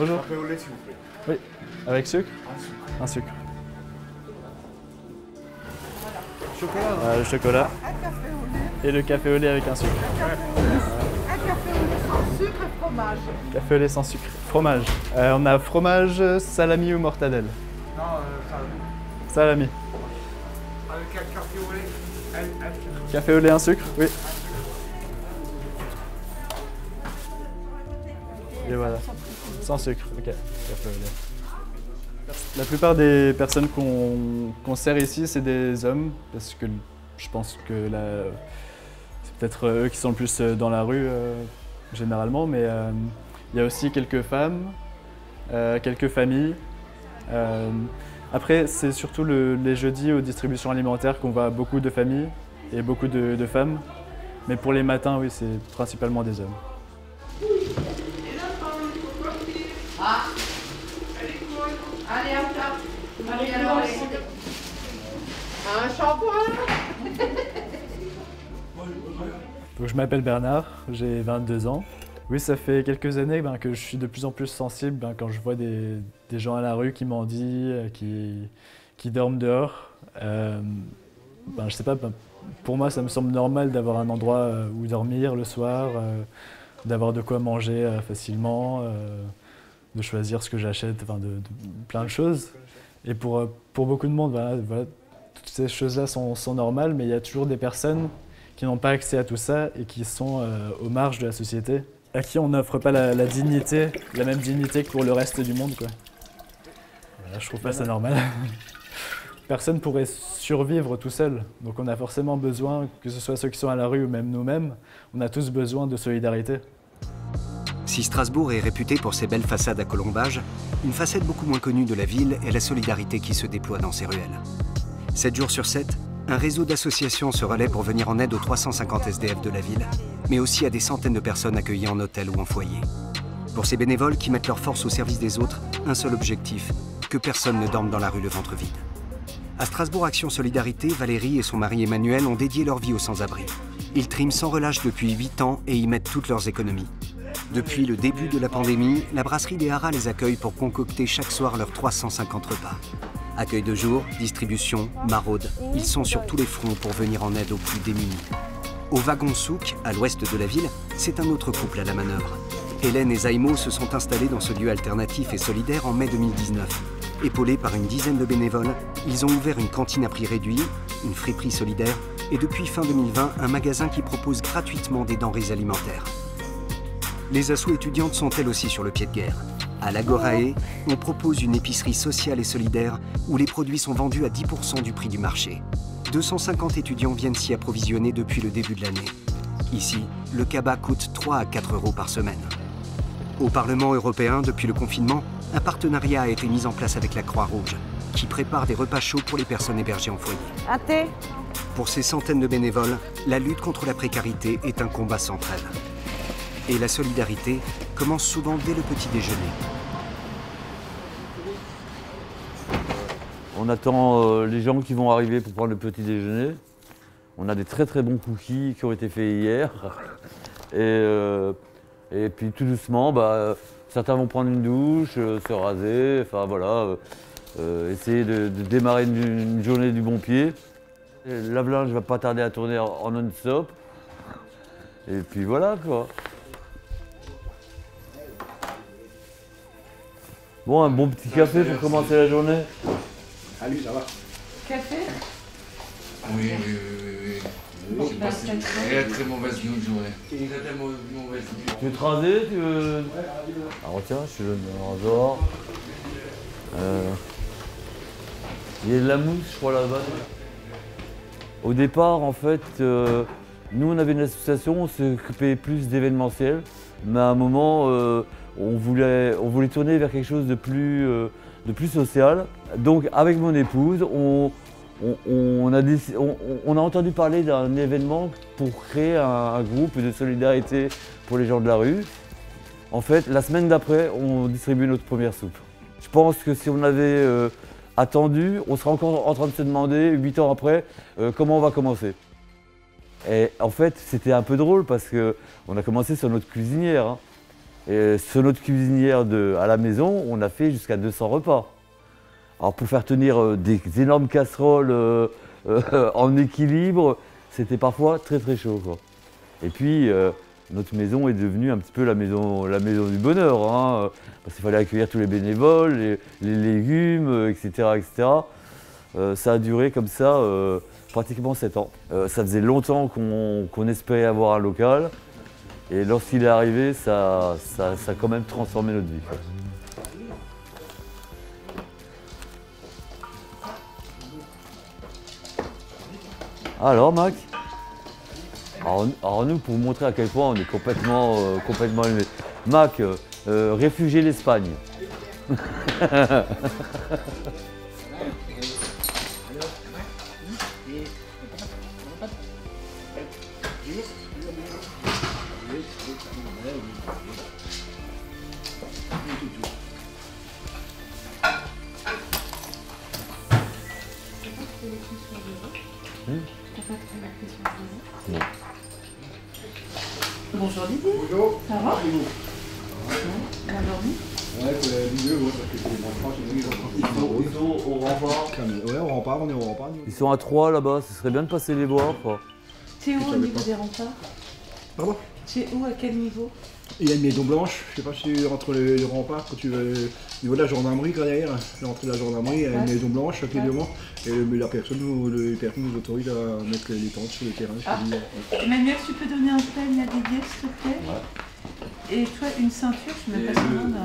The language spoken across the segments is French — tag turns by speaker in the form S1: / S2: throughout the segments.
S1: Bonjour.
S2: Café au lait, s'il vous plaît.
S1: Oui. Avec sucre?
S2: Un sucre.
S1: Un sucre.
S2: Chocolat.
S1: Le chocolat.
S3: Un café au lait,
S1: Et le café au lait avec un sucre.
S3: un café au lait sans sucre et fromage.
S1: Café au lait sans sucre. Fromage. On a fromage, salami ou mortadelle?
S2: Non, ça.
S1: Salami.
S2: Avec un café au lait. Un sucre.
S1: Café au lait, un sucre? Oui. Et voilà. Sans sucre. Ok. Café au lait. La plupart des personnes qu'on sert ici, c'est des hommes, parce que je pense que c'est peut-être eux qui sont le plus dans la rue généralement, mais il y a aussi quelques femmes, quelques familles. Après, c'est surtout les jeudis aux distributions alimentaires qu'on voit beaucoup de familles et beaucoup de femmes, mais pour les matins, oui, c'est principalement des hommes.
S3: Allez, hop là. Allez, alors, un shampoing.
S1: Donc, je m'appelle Bernard, j'ai 22 ans. Oui, ça fait quelques années que je suis de plus en plus sensible quand je vois des gens à la rue qui mendient, qui dorment dehors. Je sais pas, pour moi, ça me semble normal d'avoir un endroit où dormir le soir, d'avoir de quoi manger facilement, de choisir ce que j'achète, de plein de choses. Et pour beaucoup de monde, voilà, toutes ces choses-là sont normales, mais il y a toujours des personnes qui n'ont pas accès à tout ça et qui sont aux marges de la société, à qui on n'offre pas la dignité, la même dignité que pour le reste du monde, quoi. Voilà, je trouve pas ça normal. Personne ne pourrait survivre tout seul, donc on a forcément besoin, que ce soit ceux qui sont à la rue ou même nous-mêmes, on a tous besoin de solidarité.
S4: Si Strasbourg est réputé pour ses belles façades à colombage, une facette beaucoup moins connue de la ville est la solidarité qui se déploie dans ses ruelles. 7 jours sur 7, un réseau d'associations se relaie pour venir en aide aux 350 SDF de la ville, mais aussi à des centaines de personnes accueillies en hôtel ou en foyer. Pour ces bénévoles qui mettent leur force au service des autres, un seul objectif, que personne ne dorme dans la rue le ventre vide. À Strasbourg Action Solidarité, Valérie et son mari Emmanuel ont dédié leur vie aux sans-abri. Ils triment sans relâche depuis 8 ans et y mettent toutes leurs économies. Depuis le début de la pandémie, la brasserie des Haras les accueille pour concocter chaque soir leurs 350 repas. Accueil de jour, distribution, maraude, ils sont sur tous les fronts pour venir en aide aux plus démunis. Au wagon souk, à l'ouest de la ville, c'est un autre couple à la manœuvre. Hélène et Zaimo se sont installés dans ce lieu alternatif et solidaire en mai 2019. Épaulés par une dizaine de bénévoles, ils ont ouvert une cantine à prix réduit, une friperie solidaire et depuis fin 2020, un magasin qui propose gratuitement des denrées alimentaires. Les assos étudiantes sont elles aussi sur le pied de guerre. À l'Agorae, on propose une épicerie sociale et solidaire où les produits sont vendus à 10% du prix du marché. 250 étudiants viennent s'y approvisionner depuis le début de l'année. Ici, le cabas coûte 3 à 4 euros par semaine. Au Parlement européen, depuis le confinement, un partenariat a été mis en place avec la Croix-Rouge, qui prépare des repas chauds pour les personnes hébergées en foyer.
S3: Un thé.
S4: Pour ces centaines de bénévoles, la lutte contre la précarité est un combat central. Et la solidarité commence souvent dès le petit déjeuner.
S5: On attend les gens qui vont arriver pour prendre le petit déjeuner. On a des très très bons cookies qui ont été faits hier. Et puis tout doucement, certains vont prendre une douche, se raser, enfin voilà, essayer de démarrer une journée du bon pied. Le lave-linge ne va pas tarder à tourner en non-stop. Et puis voilà quoi. Bon, un bon petit café pour commencer la journée.
S2: Salut, ça va?
S3: Café.
S6: Oui. J'ai passé une très mauvaise journée. Très mauvaise nuit.
S5: Tu veux te raser? Tu veux... Alors tiens, je te donne un rasoir. Il y a de la mousse, je crois, là-bas. Au départ, en fait, nous, on avait une association, on s'occupait plus d'événementiel. Mais à un moment, on voulait tourner vers quelque chose de plus social. Donc, avec mon épouse, on a entendu parler d'un événement pour créer un groupe de solidarité pour les gens de la rue. En fait, la semaine d'après, on distribuait notre première soupe. Je pense que si on avait attendu, on serait encore en train de se demander, 8 ans après, comment on va commencer. Et en fait, c'était un peu drôle parce qu'on a commencé sur notre cuisinière. Hein. Et sur notre cuisinière à la maison, on a fait jusqu'à 200 repas. Alors pour faire tenir des énormes casseroles en équilibre, c'était parfois très très chaud, quoi. Et puis notre maison est devenue un petit peu la maison du bonheur, hein, parce qu'il fallait accueillir tous les bénévoles, les légumes, etc. etc. Ça a duré comme ça pratiquement 7 ans. Ça faisait longtemps qu'on espérait avoir un local. Et lorsqu'il est arrivé, ça a quand même transformé notre vie, quoi. Alors, Mac? Alors nous, pour vous montrer à quel point on est complètement élevés. Mac, réfugié l'Espagne.
S3: Bonjour Didier.
S7: Bonjour.
S3: Ça va? Bien dormi?
S7: Ouais, pour les milieux, parce que les enfants,
S5: Ils sont au rempart.
S7: Ouais, au rempart, on est au rempart.
S5: Ils sont à 3 là-bas, ce serait bien de passer les voir, quoi.
S3: Tu es où au niveau des remparts?
S7: Pardon?
S3: Tu es où, à quel niveau?
S7: Il y a une maison blanche, je sais pas si entre les remparts, quand tu veux, au niveau de la gendarmerie, quand derrière, l'entrée de la gendarmerie, il y a une maison blanche, qui est devant, mais la personne les personnes nous autorisent à mettre les tentes sur le terrain.
S3: Emmanuel, tu peux donner un peigne à Didier, s'il te plaît? Ouais. Et toi, une ceinture, je ne sais pas comment là.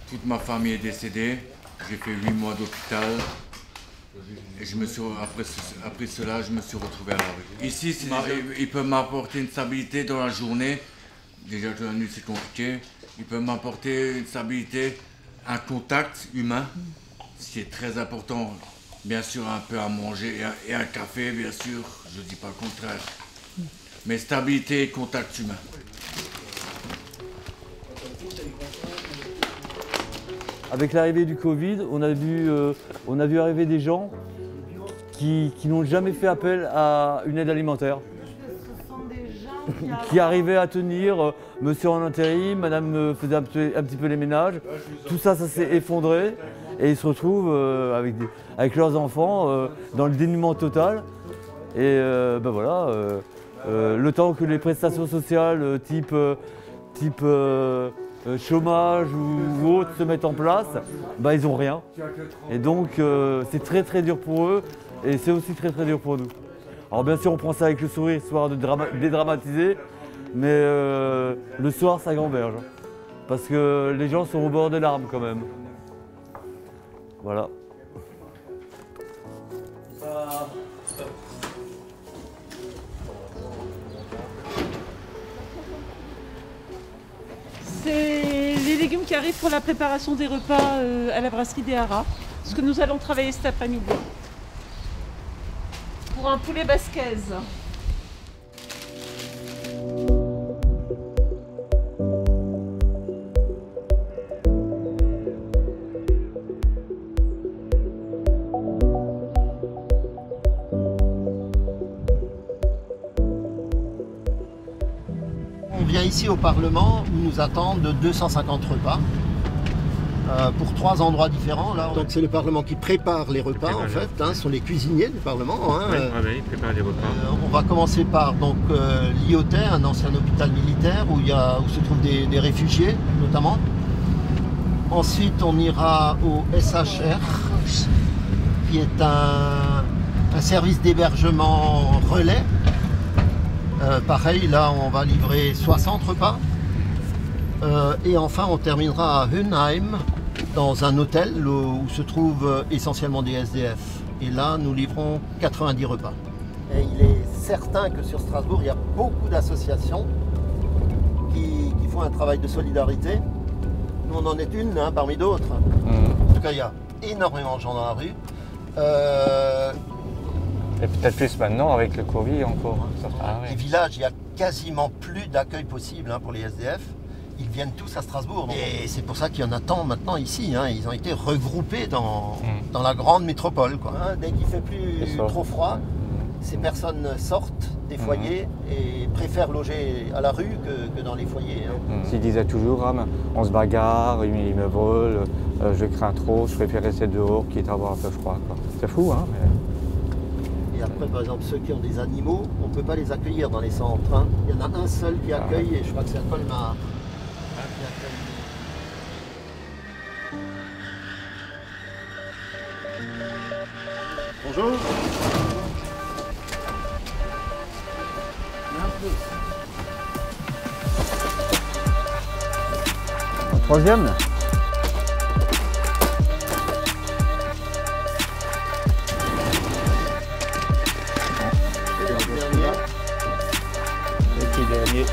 S6: Toute ma famille est décédée, j'ai fait 8 mois d'hôpital. Et après cela, je me suis retrouvé à la rue. Ici, il peut m'apporter une stabilité dans la journée. Déjà, dans la nuit, c'est compliqué. Il peut m'apporter une stabilité, un contact humain, ce qui est très important. Bien sûr, un peu à manger et un café, bien sûr. Je ne dis pas le contraire. Mais stabilité et contact humain.
S5: Avec l'arrivée du Covid, on a vu arriver des gens qui n'ont jamais fait appel à une aide alimentaire. Qui arrivaient à tenir, monsieur en intérim, madame faisait un petit peu les ménages. Tout ça, ça s'est effondré et ils se retrouvent avec leurs enfants dans le dénuement total. Et ben voilà, le temps que les prestations sociales type chômage ou autres se mettent en place, bah, ils n'ont rien. Et donc c'est très très dur pour eux et c'est aussi très très dur pour nous. Alors bien sûr on prend ça avec le sourire histoire de dédramatiser, mais le soir ça gamberge. Parce que les gens sont au bord des larmes quand même. Voilà.
S3: C'est les légumes qui arrivent pour la préparation des repas à la brasserie des Haras. Ce que nous allons travailler cet après-midi. Pour un poulet basquaise.
S8: On vient ici au Parlement où nous attendent 250 repas pour 3 endroits différents. Là. Donc c'est le Parlement qui prépare les repas en fait, ce sont les cuisiniers du Parlement.
S9: Oui, ils préparent les repas.
S8: On va commencer par l'IOT, un ancien hôpital militaire où se trouvent des réfugiés notamment. Ensuite on ira au SHR qui est un service d'hébergement relais. Pareil, là on va livrer 60 repas. Et enfin on terminera à Hunheim, dans un hôtel où se trouvent essentiellement des SDF. Et là nous livrons 90 repas. Et il est certain que sur Strasbourg, il y a beaucoup d'associations qui font un travail de solidarité. Nous on en est une parmi d'autres. En tout cas il y a énormément de gens dans la rue.
S9: Et peut-être plus maintenant avec le Covid encore.
S8: Les villages, il n'y a quasiment plus d'accueil possible pour les SDF. Ils viennent tous à Strasbourg. Et c'est pour ça qu'il y en a tant maintenant ici. Ils ont été regroupés dans la grande métropole. Dès qu'il ne fait plus trop froid, ces personnes sortent des foyers et préfèrent loger à la rue que dans les foyers.
S9: S'ils disaient toujours, ah, on se bagarre, il me vole, je crains trop, je préfère rester dehors quitte à avoir un peu froid. C'est fou, hein, mais...
S8: Et après, par exemple, ceux qui ont des animaux, on ne peut pas les accueillir dans les centres. Hein. Il y en a un seul qui accueille, et je crois que c'est à Colmar. Qui accueille
S7: Bonjour.
S9: Troisième. Dernier.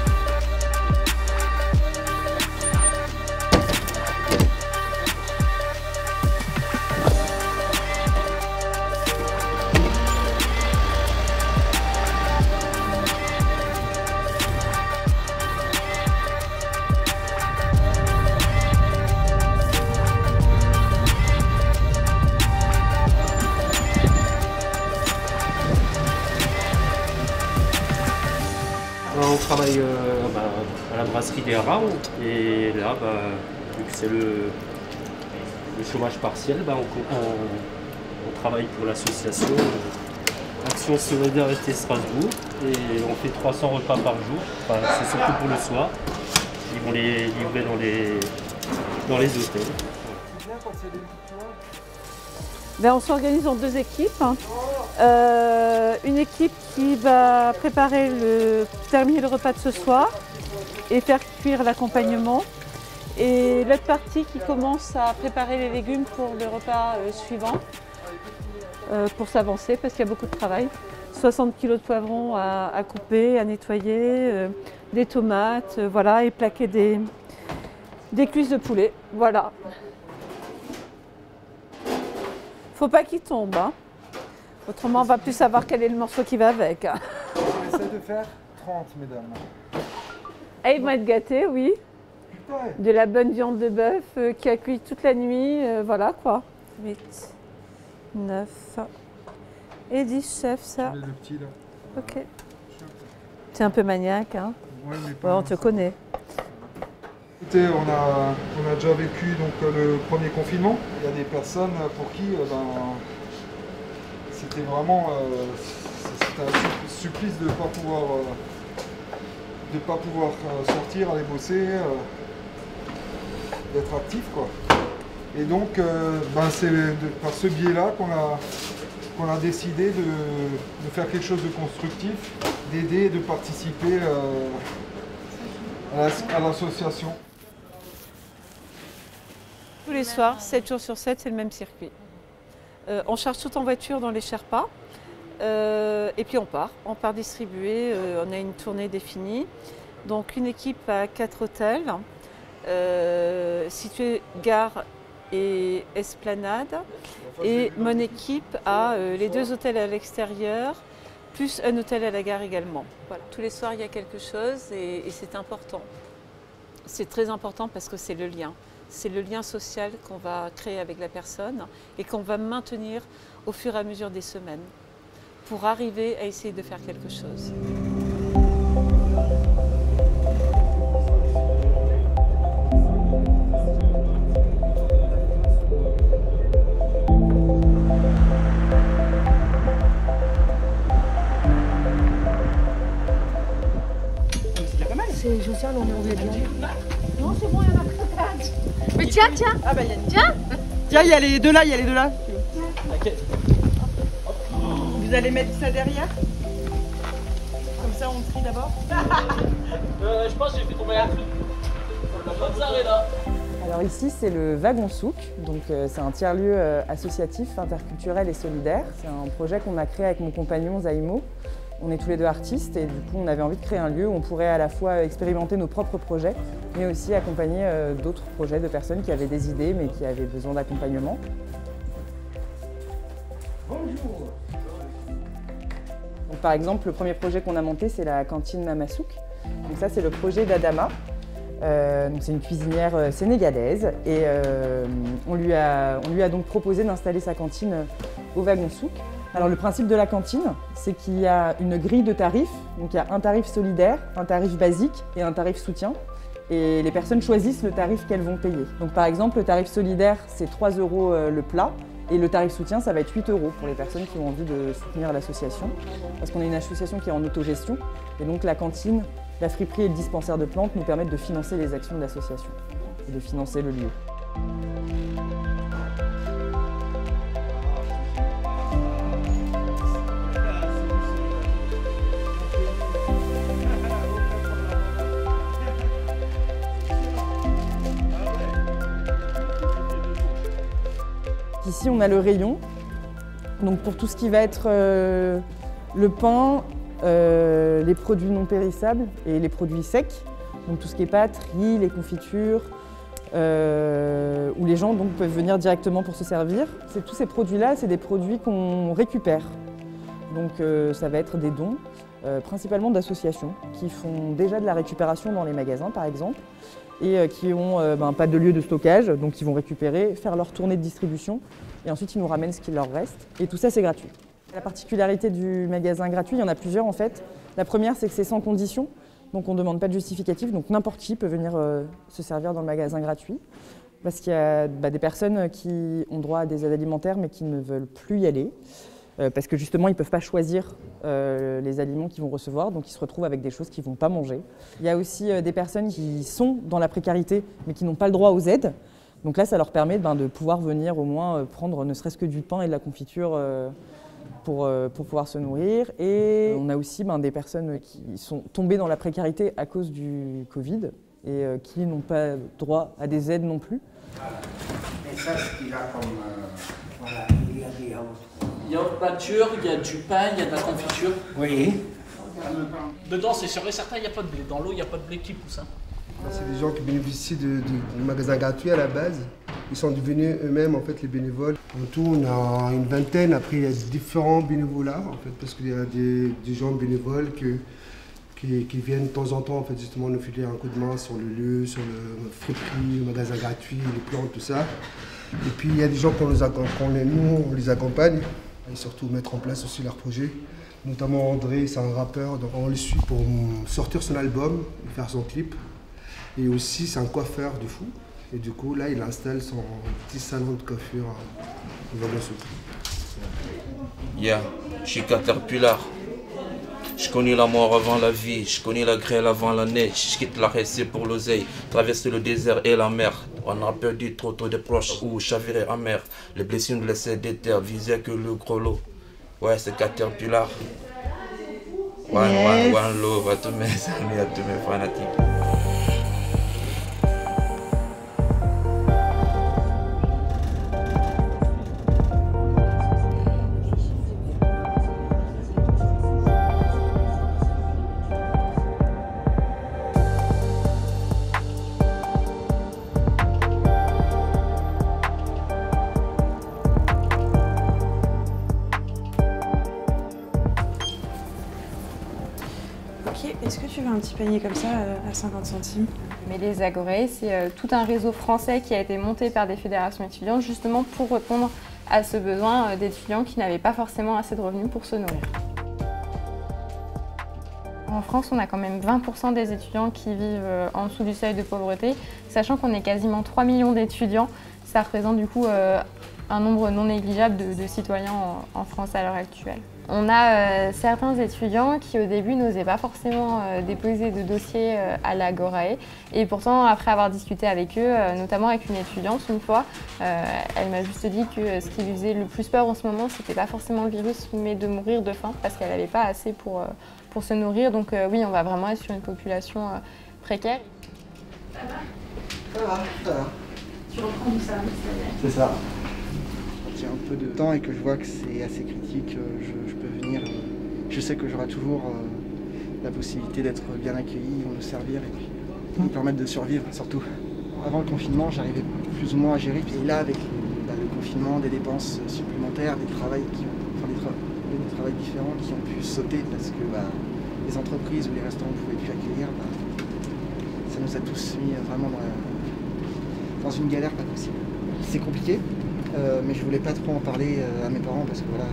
S10: On travaille à la brasserie des Haras et là, vu que c'est le chômage partiel, on travaille pour l'association Action Solidarité Strasbourg et on fait 300 repas par jour. Enfin, c'est surtout pour le soir. Ils vont les livrer dans les hôtels.
S3: On s'organise en deux équipes. Une équipe qui va terminer le repas de ce soir et faire cuire l'accompagnement. Et l'autre partie qui commence à préparer les légumes pour le repas suivant, pour s'avancer parce qu'il y a beaucoup de travail. 60 kg de poivrons à couper, à nettoyer, des tomates, voilà, et plaquer des cuisses de poulet. Voilà. Faut pas qu'il tombe, hein. Autrement on va plus savoir quel est le morceau qui va avec. Hein.
S11: On essaie de faire 30, mesdames.
S3: Et ils vont être gâtés, oui. De la bonne viande de bœuf qui a cuit toute la nuit, voilà quoi. 8, 9 et 10, chef, ça.
S11: Le petit là.
S3: Ok. Tu es un peu maniaque, hein.
S11: Ouais, mais pas
S3: on te connaît.
S11: Écoutez, on a déjà vécu donc, le premier confinement. Il y a des personnes pour qui c'était vraiment c'était un supplice de ne pas pouvoir sortir, aller bosser, d'être actif, quoi. Et donc c'est par ce biais-là qu'on a décidé de faire quelque chose de constructif, d'aider et de participer à l'association.
S3: Tous les soirs, 7 jours sur 7, c'est le même circuit. On charge tout en voiture dans les Sherpas et puis on part distribuer, on a une tournée définie. Donc une équipe à 4 hôtels, situés gare et esplanade. Et mon équipe a les 2 hôtels à l'extérieur, plus un hôtel à la gare également. Voilà. Tous les soirs, il y a quelque chose et c'est important. C'est très important parce que c'est le lien. C'est le lien social qu'on va créer avec la personne et qu'on va maintenir au fur et à mesure des semaines pour arriver à essayer de faire quelque chose.
S12: C'est Josiane, on est en Vietnam. Non, c'est bon, il y en a plus de 4. Mais tiens. Ah bah il y a une... Tiens, il y a les deux là, T'inquiète. Vous allez mettre ça derrière. Comme ça, on trie d'abord.
S13: Je pense que j'ai fait tomber un truc. Là.
S14: Alors ici, c'est le Wagon Souk. Donc c'est un tiers-lieu associatif, interculturel et solidaire. C'est un projet qu'on a créé avec mon compagnon Zaimo. On est tous les deux artistes et du coup on avait envie de créer un lieu où on pourrait à la fois expérimenter nos propres projets mais aussi accompagner d'autres projets de personnes qui avaient des idées mais qui avaient besoin d'accompagnement.
S11: Bonjour.
S14: Donc, par exemple, le premier projet qu'on a monté c'est la cantine Mamasouk. Donc ça c'est le projet d'Adama. C'est une cuisinière sénégalaise et on lui a donc proposé d'installer sa cantine au Wagon Souk. Alors le principe de la cantine, c'est qu'il y a une grille de tarifs. Donc il y a un tarif solidaire, un tarif basique et un tarif soutien. Et les personnes choisissent le tarif qu'elles vont payer. Donc par exemple, le tarif solidaire, c'est 3 € le plat. Et le tarif soutien, ça va être 8 € pour les personnes qui ont envie de soutenir l'association. Parce qu'on est une association qui est en autogestion. Et donc la cantine, la friperie et le dispensaire de plantes nous permettent de financer les actions de l'association et de financer le lieu. Ici, on a le rayon. Donc pour tout ce qui va être le pain, les produits non périssables et les produits secs. Donc tout ce qui est pâtes, riz, les confitures, où les gens donc, peuvent venir directement pour se servir. Tous ces produits-là, c'est des produits qu'on récupère. Donc ça va être des dons, principalement d'associations, qui font déjà de la récupération dans les magasins par exemple, et qui n'ont pas de lieu de stockage, donc ils vont récupérer, faire leur tournée de distribution, et ensuite ils nous ramènent ce qu'il leur reste. Et tout ça, c'est gratuit. La particularité du magasin gratuit, il y en a plusieurs en fait. La première, c'est que c'est sans condition, donc on ne demande pas de justificatif, donc n'importe qui peut venir se servir dans le magasin gratuit. Parce qu'il y a des personnes qui ont droit à des aides alimentaires, mais qui ne veulent plus y aller. Parce que justement, ils ne peuvent pas choisir les aliments qu'ils vont recevoir, donc ils se retrouvent avec des choses qu'ils ne vont pas manger. Il y a aussi des personnes qui sont dans la précarité, mais qui n'ont pas le droit aux aides. Donc là, ça leur permet de pouvoir venir au moins prendre ne serait-ce que du pain et de la confiture pour pouvoir se nourrir. Et on a aussi des personnes qui sont tombées dans la précarité à cause du Covid et qui n'ont pas droit à des aides non plus.
S2: Et ça, ce qu'il a comme... voilà, il y a des
S13: Il y a de pâture, il y a du pain, il y a de la confiture.
S2: Oui.
S13: Dedans, c'est sûr et certain, il n'y a pas de blé. Dans l'eau, il n'y a pas de blé qui pousse.
S15: C'est des gens qui bénéficient du magasin gratuit à la base. Ils sont devenus eux-mêmes en fait les bénévoles. En tout, on a une vingtaine. Après, il y a différents bénévolats en fait, parce qu'il y a des gens bénévoles qui viennent de temps en temps en fait justement nous filer un coup de main sur le lieu, sur le friperie, le magasin gratuit, les plantes, tout ça. Et puis il y a des gens qu'on on les accompagne et surtout mettre en place aussi leurs projets. Notamment André, c'est un rappeur, donc on le suit pour sortir son album, faire son clip. Et aussi c'est un coiffeur de fou. Et du coup là il installe son petit salon de coiffure au Vagon-Souk.
S16: Yeah, je suis Caterpillar. Je connais la mort avant la vie, je connais la grêle avant la neige, je quitte la RC pour l'oseille, traverse le désert et la mer. On a perdu trop de proches ou chaviré amer. Les blessures nous laissaient des terres, visaient que le gros lot. Ouais, c'est Caterpillar. One love à tous mes amis, à tous mes fanatiques.
S17: Est-ce que tu veux un petit panier comme ça à 50 centimes?
S18: Mais les Agorées, c'est tout un réseau français qui a été monté par des fédérations étudiantes justement pour répondre à ce besoin d'étudiants qui n'avaient pas forcément assez de revenus pour se nourrir. En France, on a quand même 20% des étudiants qui vivent en dessous du seuil de pauvreté, sachant qu'on est quasiment 3 millions d'étudiants. Ça représente du coup un nombre non négligeable de citoyens en France à l'heure actuelle. On a certains étudiants qui au début n'osaient pas forcément déposer de dossier à l'Agorae et pourtant après avoir discuté avec eux, notamment avec une étudiante une fois, elle m'a juste dit que ce qui lui faisait le plus peur en ce moment c'était pas forcément le virus mais de mourir de faim parce qu'elle n'avait pas assez pour se nourrir. Donc oui, on va vraiment être sur une population précaire.
S17: Ça va. Tu reprends du service.
S19: C'est ça. Quand j'ai un peu de temps et que je vois que c'est assez critique, je peux venir. Je sais que j'aurai toujours la possibilité d'être bien accueilli, de nous servir et puis nous permettre de survivre surtout. Avant le confinement, j'arrivais plus ou moins à gérer. Et là, avec le confinement, des dépenses supplémentaires, des travails différents qui ont pu sauter parce que les entreprises ou les restaurants ne pouvaient plus accueillir, ça nous a tous mis vraiment dans une galère pas possible. C'est compliqué. mais je voulais pas trop en parler à mes parents parce que voilà,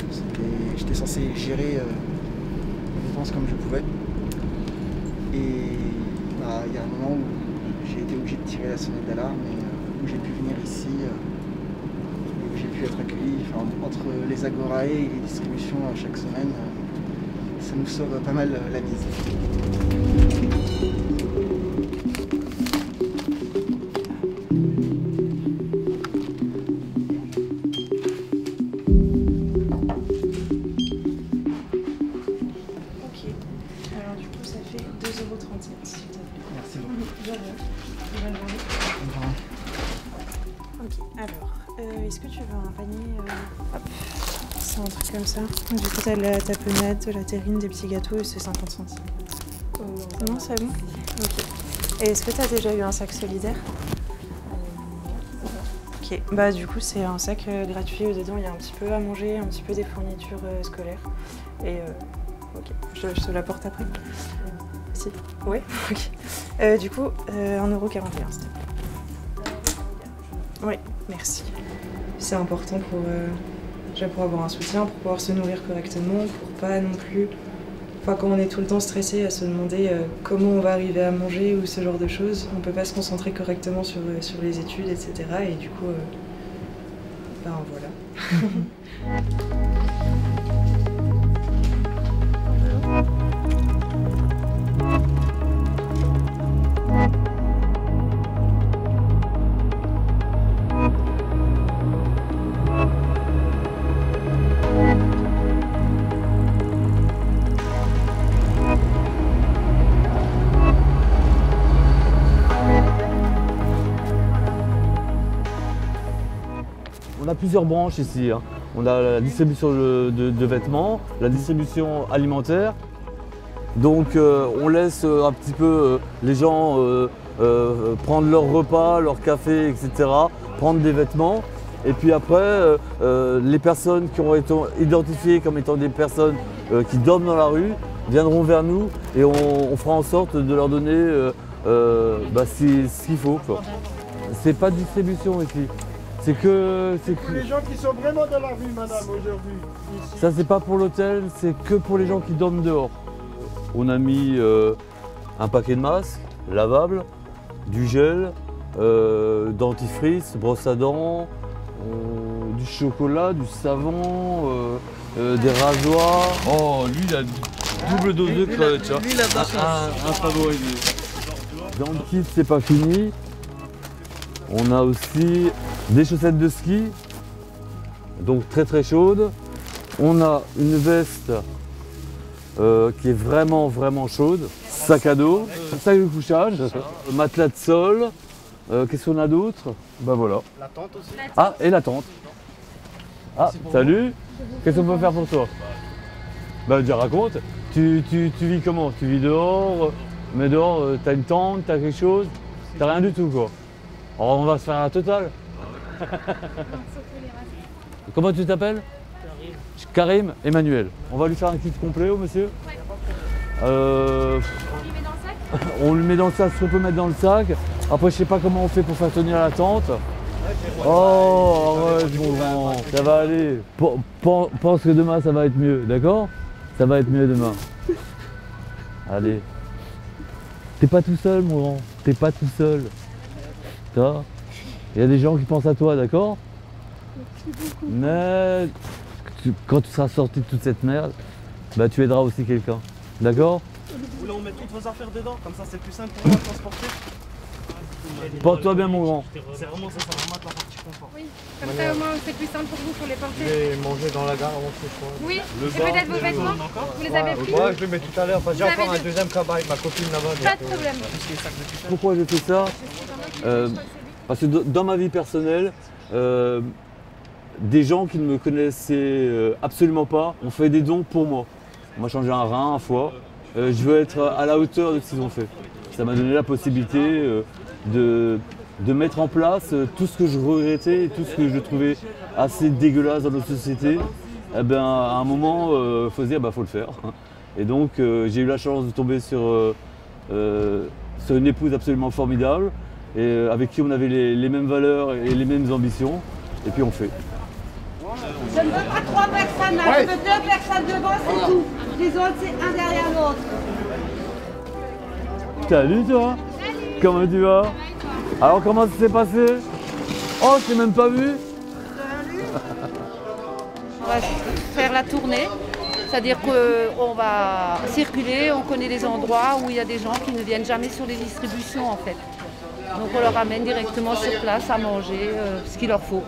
S19: j'étais censé gérer mes dépenses comme je pouvais. Et bah, il y a un moment où j'ai été obligé de tirer la sonnette d'alarme et où j'ai pu venir ici et où j'ai pu être accueilli. Enfin, entre les agorae et les distributions chaque semaine, ça nous sauve pas mal la mise.
S17: Est-ce que tu veux un panier c'est un truc comme ça. Du coup, t'as de la tapenade, de la terrine, des petits gâteaux et c'est 50 centimes. Non, c'est bon. Ok. Et est-ce que t'as déjà eu un sac solidaire? Ok. Bah du coup, c'est un sac gratuit où dedans il y a un petit peu à manger, un petit peu des fournitures scolaires. Et ok. Je te l'apporte après. Si. Ouais. Ok. Du coup, 1,41 €, s'il te plaît. Oui, merci. C'est important pour avoir un soutien, pour pouvoir se nourrir correctement, pour pas non plus, enfin quand on est tout le temps stressé à se demander comment on va arriver à manger ou ce genre de choses, on peut pas se concentrer correctement sur les études, etc. Et du coup, ben voilà.
S5: On a plusieurs branches ici. Hein. On a la distribution de vêtements, la distribution alimentaire. Donc on laisse un petit peu les gens prendre leur repas, leur café, etc. Prendre des vêtements. Et puis après, les personnes qui auront été identifiées comme étant des personnes qui dorment dans la rue viendront vers nous et on fera en sorte de leur donner ce qu'il faut. C'est pas de distribution ici. C'est que
S11: les gens qui sont vraiment dans la rue, madame, aujourd'hui.
S5: Ça, c'est pas pour l'hôtel, c'est que pour les gens qui dorment dehors. On a mis un paquet de masques lavables, du gel, dentifrice, brosse à dents, du chocolat, du savon, des rasoirs. Oh, lui, il a double dose de crevettes. Un favorisé. Dans le kit, c'est pas fini. On a aussi des chaussettes de ski, donc très très chaudes. On a une veste qui est vraiment chaude. Sac à dos, sac de couchage, matelas de sol. Qu'est-ce qu'on a d'autre? Bah voilà.
S11: La tente aussi.
S5: Ah, et la tente. Ah, salut. Qu'est-ce qu'on peut faire pour toi? Bah déjà raconte. Tu vis comment? Tu vis dehors? Mais dehors, t'as une tente, t'as quelque chose? T'as rien du tout quoi. Alors on va se faire un total. Comment tu t'appelles? Karim Emmanuel. On va lui faire un kit complet au monsieur? On le met dans le sac, ce qu'on peut mettre dans le sac. Après je sais pas comment on fait pour faire tenir la tente. Oh arrête mon grand, ça va aller. Pense que demain ça va être mieux, d'accord? Ça va être mieux demain. Allez. T'es pas tout seul mon grand, t'es pas tout seul. Il y a des gens qui pensent à toi, d'accord? Mais quand tu seras sorti de toute cette merde, bah tu aideras aussi quelqu'un, d'accord?
S13: Vous voulez on met toutes vos affaires dedans, comme ça c'est plus simple pour moi de transporter.
S5: Porte-toi bien mon grand.
S13: C'est vraiment ça, ça va remettre la partie confort.
S12: Oui, comme ça au moins c'est plus simple pour vous pour les porter.
S11: Je vais manger dans la gare avant ce soir.
S12: Oui, et peut-être vos vêtements, vous les avez pris?
S11: Ouais, je les mets tout à l'heure, j'ai encore un deuxième cabas avec ma copine là-bas.
S12: Pas de problème.
S5: Pourquoi j'ai fait ça? Parce que dans ma vie personnelle, des gens qui ne me connaissaient absolument pas ont fait des dons pour moi. On m'a changé un rein, un foie. Je veux être à la hauteur de ce qu'ils ont fait. Ça m'a donné la possibilité de mettre en place tout ce que je regrettais et tout ce que je trouvais assez dégueulasse dans notre société. Eh ben, à un moment, il faut se dire, faut le faire. Et donc, j'ai eu la chance de tomber sur une épouse absolument formidable et avec qui on avait les mêmes valeurs et les mêmes ambitions. Et puis on fait.
S12: ne veux pas 3 personnes là, je veux 2 personnes devant, c'est tout. Les autres, c'est un derrière l'autre.
S5: Salut toi. Comment tu vas? Alors comment ça s'est passé? Oh, je t'ai même pas vu.
S3: On va faire la tournée, c'est-à-dire qu'on va circuler, on connaît les endroits où il y a des gens qui ne viennent jamais sur les distributions en fait. Donc on leur amène directement sur place à manger ce qu'il leur faut.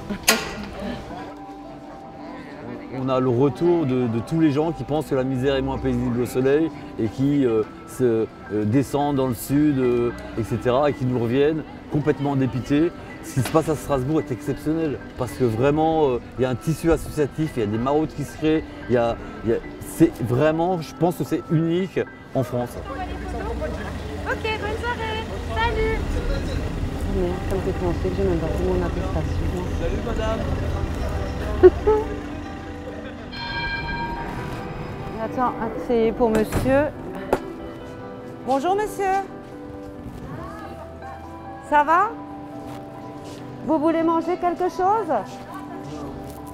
S5: On a le retour de tous les gens qui pensent que la misère est moins paisible au soleil et qui se descendent dans le sud, etc. et qui nous reviennent complètement dépités. Ce qui se passe à Strasbourg est exceptionnel parce que vraiment, il y a un tissu associatif, il y a des maraudes qui se créent, c'est vraiment, je pense que c'est unique en France.
S12: Ok, bonne soirée. Salut.
S3: Ça me fait penser que j'ai même pas pris mon attestation.
S13: Salut madame.
S3: Attends, c'est pour monsieur. Bonjour monsieur. Ça va? Vous voulez manger quelque chose?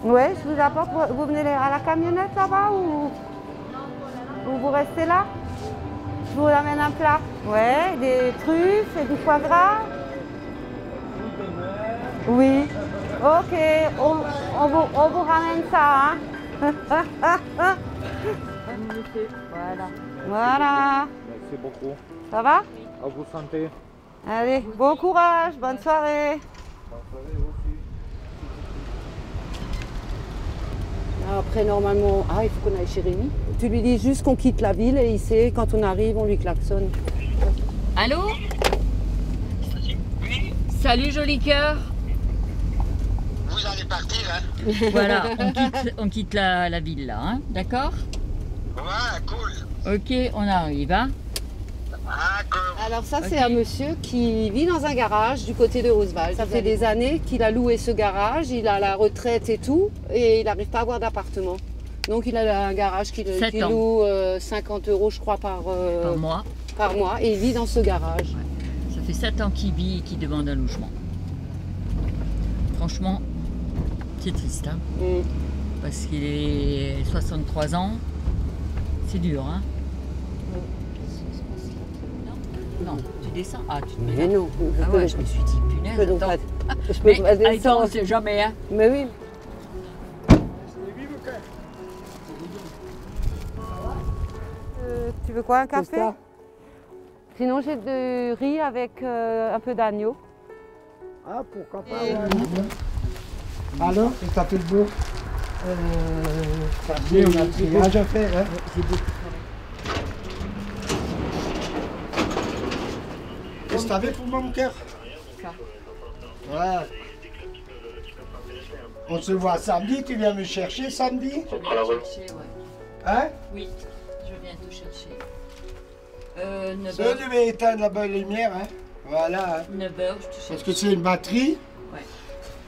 S3: Oui, je vous apporte. Vous venez à la camionnette là-bas ou vous restez là? Je vous amène un plat. Ouais, des truffes et du foie gras. Oui. Ok, on vous ramène ça. Hein. Voilà. Voilà.
S9: Merci beaucoup.
S3: Ça va?
S9: À vous santé.
S3: Allez, bon courage, bonne soirée. Après, normalement, il faut qu'on aille chez Rémi. Tu lui dis juste qu'on quitte la ville et il sait, quand on arrive, on lui klaxonne.
S20: Allô? Oui. Salut, joli cœur.
S2: Vous allez partir, hein?
S20: Voilà, on quitte la ville, là, hein? D'accord?
S2: Ouais, cool.
S20: Ok, on arrive, hein?
S3: Alors ça, c'est un monsieur qui vit dans un garage du côté de Roosevelt. Ça fait des années qu'il a loué ce garage, il a la retraite et tout, et il n'arrive pas à avoir d'appartement. Donc il a un garage qui loue 50 € je crois par
S20: mois.
S3: Par mois, et il vit dans ce garage.
S20: Ouais. Ça fait 7 ans qu'il vit et qu'il demande un logement. Franchement, c'est triste, hein? Parce qu'il est 63 ans, c'est dur, hein? Non, tu descends. Ah, tu te mets
S3: Mais
S20: là.
S3: non.
S20: Ah ouais, je me suis dit, punaise,
S3: Je peux donc
S20: attends.
S3: je peux
S20: Mais
S3: pas descendre.
S20: attends, on sait jamais, hein.
S3: Mais oui. Tu veux quoi, un café? Sinon, j'ai du riz avec un peu d'agneau.
S2: Ah, pourquoi pas, ouais. Alors, tu t'as fait le beau?
S3: J'ai
S2: déjà fait, hein? Qu'est-ce que t'avais pour moi, mon cœur? Ouais. On se voit samedi, tu viens me chercher samedi?
S20: Je viens te chercher, ouais.
S2: Hein?
S20: Oui, je viens te chercher. 9
S2: Ça, je vais éteindre la bonne lumière, hein? Voilà. Hein.
S20: 9 h, je te cherche.
S2: Parce que c'est une batterie.
S20: Ouais.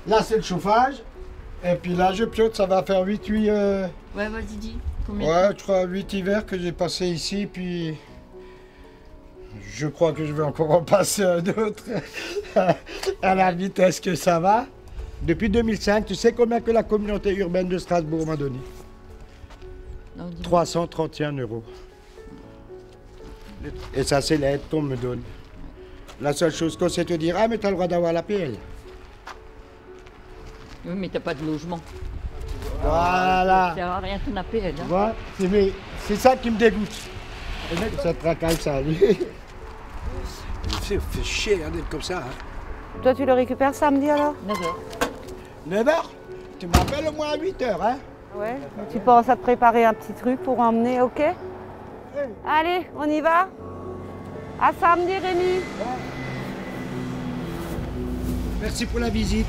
S2: Là, c'est le chauffage. Et puis là, je piote, ça va faire 8.
S20: Ouais, vas-y, dis. Combien?
S2: Ouais, je crois 8 hivers que j'ai passé ici, puis je crois que je vais encore en passer un autre à la vitesse que ça va. Depuis 2005, tu sais combien que la communauté urbaine de Strasbourg m'a donné? 331 €. Et ça, c'est l'aide qu'on me donne. La seule chose qu'on sait te dire, ah, mais tu as le droit d'avoir l'APL.
S20: Oui, mais t'as pas de logement.
S2: Voilà.
S20: Ça sert à rien ton APL. Hein.
S2: Voilà. C'est ça qui me dégoûte. Ça te racaille, ça, lui. C'est fait chier hein, d'être comme ça. Hein.
S3: Toi, tu le récupères samedi alors?
S20: 9 h.
S2: 9 h? Tu m'appelles au moins à 8 h, hein?
S3: Ouais. Tu penses à te préparer un petit truc pour emmener, ok? Allez, on y va? À samedi, Rémi.
S2: Merci pour la visite.